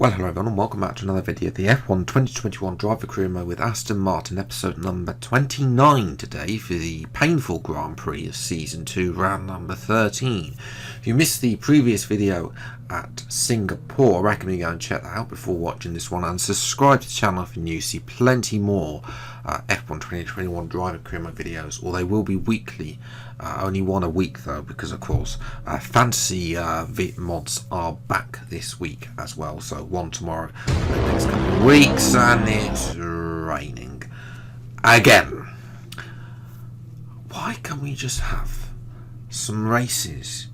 Well, hello everyone and welcome back to another video, the F1 2021 Driver Career Mode with Aston Martin, episode number 29 today for the painful Grand Prix of Season 2, round number 13. If you missed the previous video at Singapore, I recommend you go and check that out before watching this one, and subscribe to the channel if you're new. See plenty more F1 2021 Driver Career Mode videos, or they will be weekly. Only one a week though, because of course fantasy mods are back this week as well. So one tomorrow for the next couple of weeks, and it's raining again. Why can't we just have some races?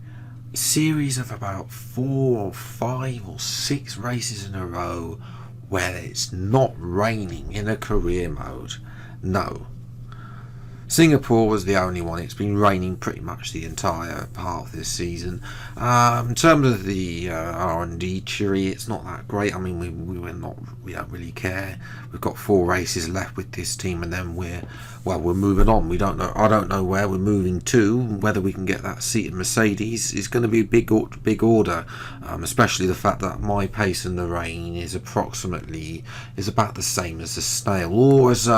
A series of about 4 or 5 or 6 races in a row where it's not raining in a career mode. No. Singapore was the only one. It's been raining pretty much the entire part of this season. In terms of the R&D cheery, it's not that great. I mean, we don't really care. We've got 4 races left with this team, and then we're moving on. We don't know. I don't know where we're moving to. Whether we can get that seated Mercedes is going to be a big order. Especially the fact that my pace in the rain is about the same as the snail, or as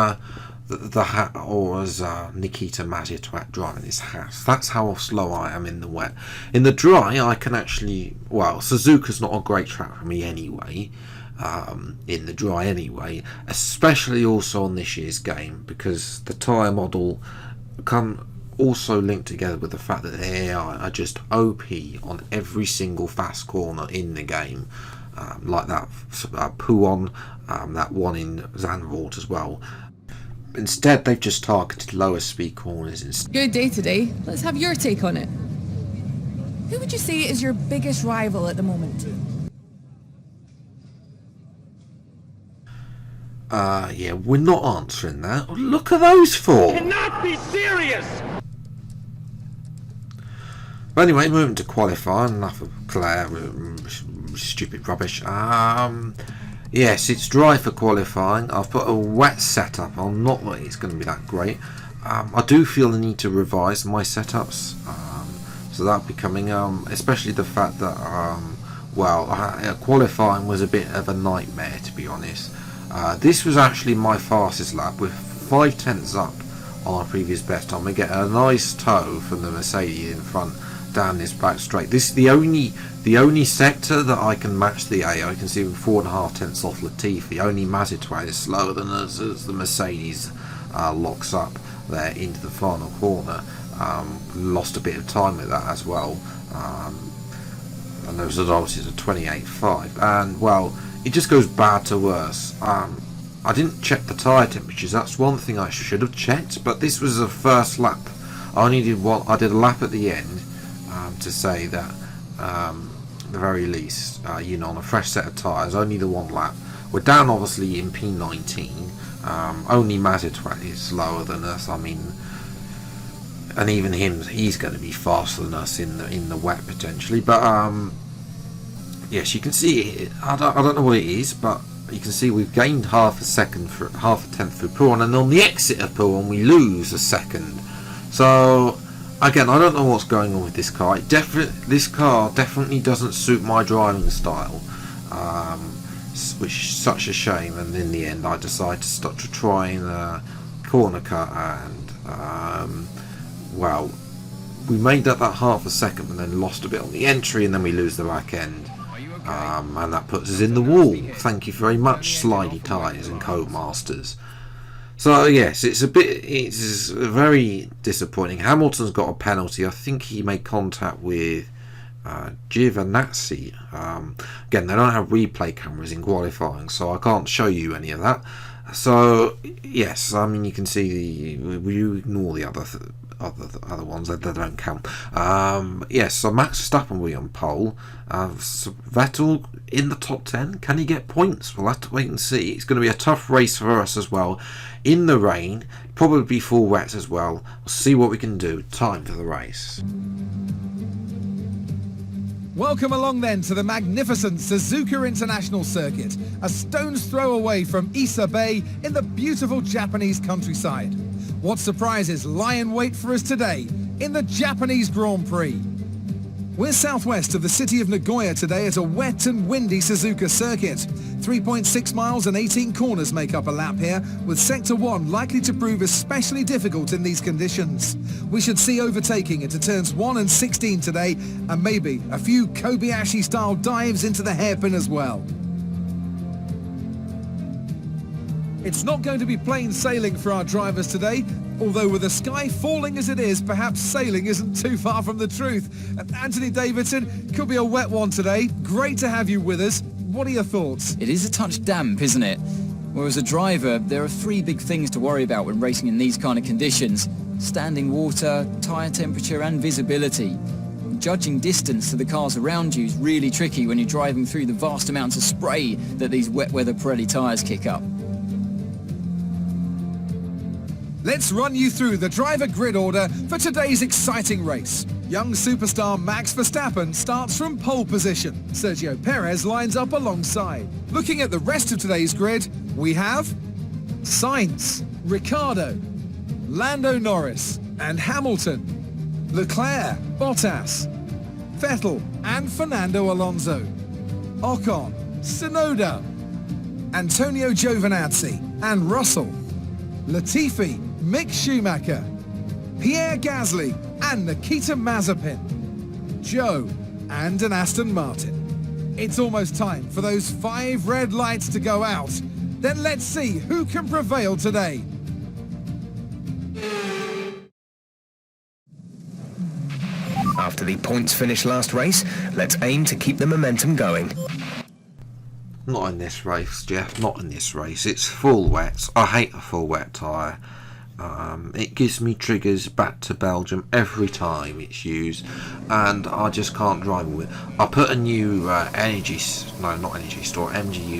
Nikita Mazepin driving his house. That's how slow I am in the wet. In the dry, I can actually, Suzuka's not a great track for me anyway, in the dry anyway, especially also on this year's game, because the tyre model come also linked together with the fact that the AI are just OP on every single fast corner in the game, like that Puon, that one in Zandvoort as well. Instead, they've just targeted lower speed corners instead. Good day today. Let's have your take on it. Who would you say is your biggest rival at the moment? Yeah, we're not answering that. Look at those 4. Cannot be serious. But anyway, moving to qualifying. Enough of Claire, stupid rubbish. Yes, it's dry for qualifying. I've put a wet setup on, not that it's going to be that great. I do feel the need to revise my setups, so that'll be coming, especially the fact that qualifying was a bit of a nightmare, to be honest. This was actually my fastest lap, with 5 tenths up on our previous best time. We get a nice tow from the Mercedes in front down this back straight. This is the only sector that I can match the AI. I can see with 4.5 tenths off Latifi. Only Mazepin is slower than us as the Mercedes locks up there into the final corner. Lost a bit of time with that as well. And the result is a 28.5. And it just goes bad to worse. I didn't check the tyre temperatures. That's one thing I should have checked. But this was the first lap. I only did one. I did a lap at the end. To say that at the very least, on a fresh set of tyres, only the one lap. We're down obviously in P19. Only Mazepin is slower than us. I mean, and even he's going to be faster than us in the wet potentially. But yes, you can see. I don't know what it is, but you can see we've gained half a tenth through Puon, and on the exit of Puon we lose a second. So. Again, I don't know what's going on with this car. This car definitely doesn't suit my driving style, which is such a shame. And in the end, I decided to start to try and corner cut, and we made that half a second, and then lost a bit on the entry, and then we lose the back end, and that puts us in the wall. Thank you very much, Slidey Tyres and Codemasters. So yes, it's very disappointing. Hamilton's got a penalty. I think he made contact with Giovinazzi. Again, they don't have replay cameras in qualifying, so I can't show you any of that. So yes, I mean, you can see you ignore the other ones that don't count. Yes, so Max Verstappen will be on pole. So Vettel in the top 10. Can he get points? We'll have to wait and see. It's going to be a tough race for us as well. In the rain, probably full wet as well. We'll see what we can do. Time for the race. Welcome along then to the magnificent Suzuka International Circuit, a stone's throw away from Issa Bay in the beautiful Japanese countryside. What surprises lie in wait for us today in the Japanese Grand Prix? We're southwest of the city of Nagoya today at a wet and windy Suzuka circuit. 3.6 miles and 18 corners make up a lap here, with Sector 1 likely to prove especially difficult in these conditions. We should see overtaking into turns 1 and 16 today, and maybe a few Kobayashi-style dives into the hairpin as well. It's not going to be plain sailing for our drivers today, although with the sky falling as it is, perhaps sailing isn't too far from the truth. Anthony Davidson, could be a wet one today. Great to have you with us. What are your thoughts? It is a touch damp, isn't it? Well, as a driver, there are three big things to worry about when racing in these kind of conditions: standing water, tyre temperature and visibility. Judging distance to the cars around you is really tricky when you're driving through the vast amounts of spray that these wet weather Pirelli tyres kick up. Let's run you through the driver grid order for today's exciting race. Young superstar Max Verstappen starts from pole position. Sergio Perez lines up alongside. Looking at the rest of today's grid, we have Sainz, Ricciardo, Lando Norris and Hamilton, Leclerc, Bottas, Vettel and Fernando Alonso, Ocon, Tsunoda, Antonio Giovinazzi and Russell, Latifi, Mick Schumacher, Pierre Gasly and Nikita Mazepin, Joe and an Aston Martin. It's almost time for those 5 red lights to go out. Then let's see who can prevail today. After the points finish last race, let's aim to keep the momentum going. Not in this race, Jeff, not in this race. It's full wet. I hate a full wet tyre. It gives me triggers back to Belgium every time it's used, and I just can't drive with it. I put a new MG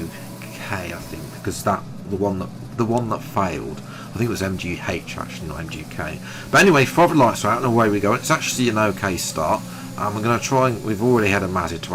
UK, I think, because the one that failed. I think it was MGH actually, not MGK. But anyway, forward lights are out and away we go. It's actually an okay start. We're going to try. We've already had a Mazepin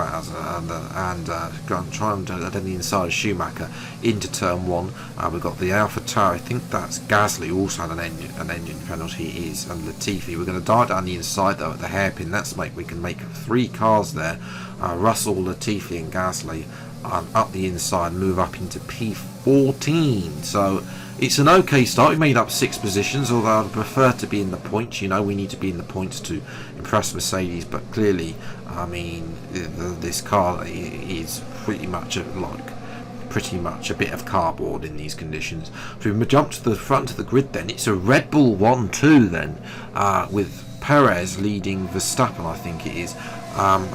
and going to try and do the inside of Schumacher into turn 1. We've got the Alpha Tower. I think that's Gasly also had an engine penalty. He is, and Latifi. We're going to dive down the inside though at the hairpin. We can make 3 cars there. Russell, Latifi, and Gasly up the inside, move up into P14. So it's an okay start. We made up 6 positions, although I'd prefer to be in the points. You know, we need to be in the points to impress Mercedes, but clearly, I mean, this car is pretty much a bit of cardboard in these conditions. So we jump to the front of the grid then. It's a Red Bull 1-2 then, with Perez leading Verstappen, I think it is.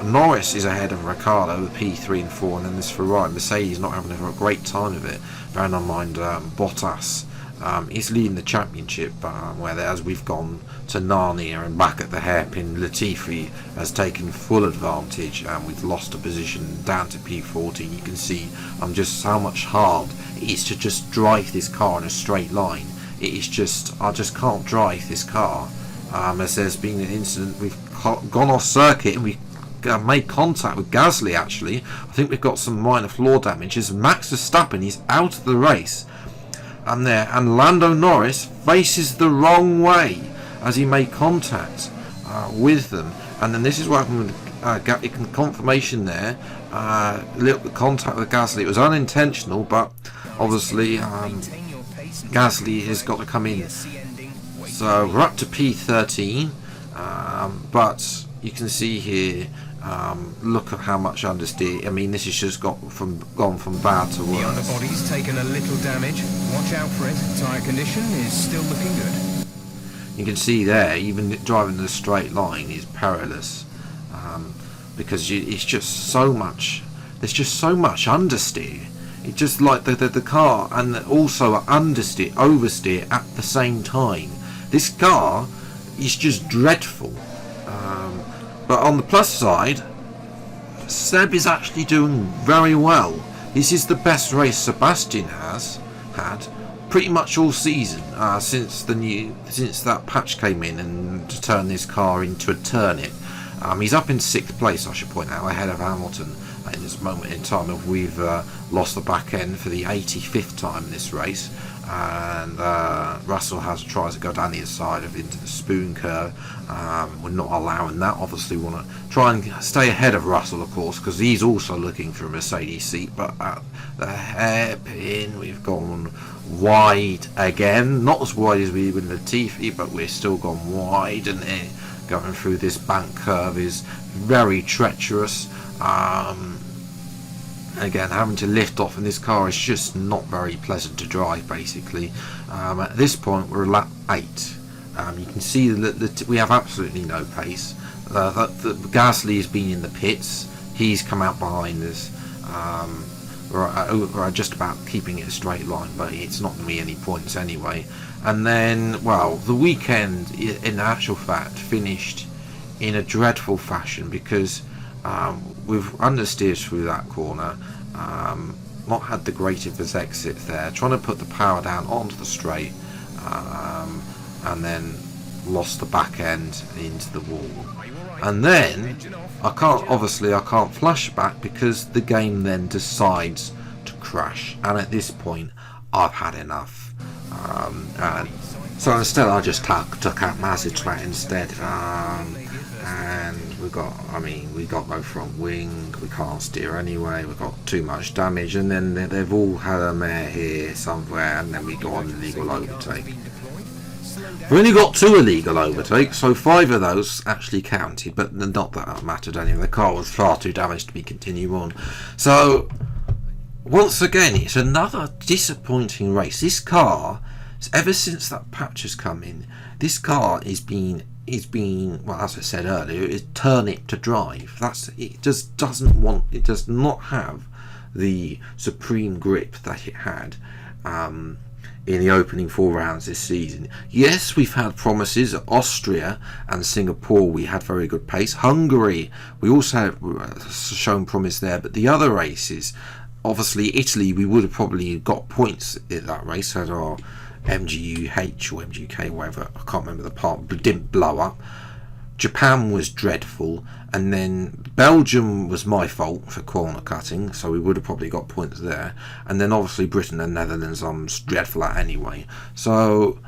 Norris is ahead of Ricciardo with P3 and 4, and then this Ferrari. Mercedes not having a great time of it. Bearing in mind Bottas is leading the championship, whereas we've gone to Narnia and back at the hairpin. Latifi has taken full advantage, and we've lost a position down to P14. You can see just how much hard it is to just drive this car in a straight line. It is just, I just can't drive this car. As there's been an incident, we've gone off circuit and we made contact with Gasly. Actually, I think we've got some minor floor damages. Max Verstappen is out of the race, and Lando Norris faces the wrong way as he made contact with them. And then this is what happened with confirmation there. A little bit contact with Gasly. It was unintentional, but obviously Gasly has got to come in. So we're up to P13, but you can see here, look at how much understeer. I mean, this has just gone from bad to worse. The underbody's taken a little damage. Watch out for it. Tyre condition is still looking good. You can see there, even driving in a straight line is perilous, because it's just so much. There's just so much understeer. It's just like the car, and also understeer, oversteer at the same time. This car is just dreadful. But on the plus side, Seb is actually doing very well. This is the best race Sebastian has had pretty much all season, since that patch came in and to turn this car into a turnip. He's up in 6th place, I should point out, ahead of Hamilton in this moment in time. If we've lost the back end for the 85th time in this race, and Russell tries to go down the side into the spoon curve. We're not allowing that. Obviously we want to try and stay ahead of Russell, of course, because he's also looking for a Mercedes seat, but at the hairpin we've gone wide again, not as wide as we were in Latifi, but we're still gone wide, and going through this bank curve is very treacherous. Again, having to lift off in this car is just not very pleasant to drive, basically. At this point we're lap 8. You can see that we have absolutely no pace. Gasly has been in the pits, he's come out behind us. We're just about keeping it a straight line, but it's not going to be any points anyway. And then, well, the weekend in actual fact finished in a dreadful fashion, because we've understeered through that corner, not had the greatest exit there, trying to put the power down onto the straight, and then lost the back end into the wall. And then I can't flash back because the game then decides to crash, and at this point I've had enough. And so instead I just took out massive track instead, and we got no front wing, we can't steer anyway, we've got too much damage, and then they've all had a mare here somewhere, and then we go on illegal overtake. We only got 2 illegal overtakes, so 5 of those actually counted, but not that it mattered anyway. The car was far too damaged to be continuing on. So once again, it's another disappointing race. This car, ever since that patch has come in, this car is being, well, as I said earlier, is turnip to drive. It does not have the supreme grip that it had in the opening 4 rounds this season. Yes, we've had promises. Austria and Singapore, we had very good pace. Hungary, we also have shown promise there, but the other races, obviously Italy, we would have probably got points in that race had our MGUH or MGK, whatever, I can't remember the part, but didn't blow up. Japan was dreadful, and then Belgium was my fault for corner cutting, so we would have probably got points there. And then obviously Britain and Netherlands I'm dreadful at anyway. So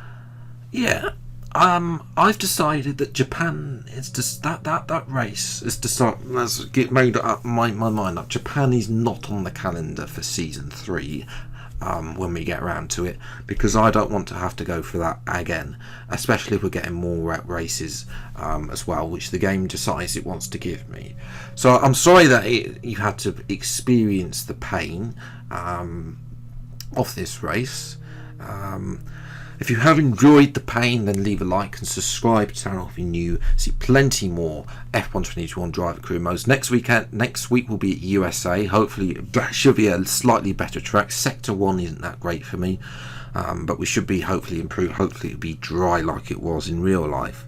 yeah, I've decided that Japan is just that race is to start. Let's get made up my mind up. Japan is not on the calendar for season 3. When we get around to it, because I don't want to have to go for that again, especially if we're getting more races as well, which the game decides it wants to give me. So I'm sorry that you had to experience the pain of this race. If you have enjoyed the pain, then leave a like and subscribe to the channel if you're new. See plenty more F1 2021 driver career modes. Next week will be USA. Hopefully that should be a slightly better track. Sector 1 isn't that great for me, but we should be hopefully improved. Hopefully it'll be dry like it was in real life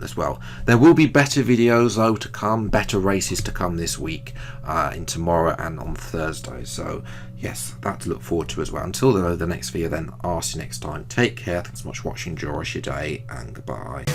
as well. There will be better videos though to come, better races to come this week, in tomorrow and on Thursday. So yes, that to look forward to as well. Until the next video then, I'll see you next time. Take care, thanks so much for watching, enjoy your day, and goodbye.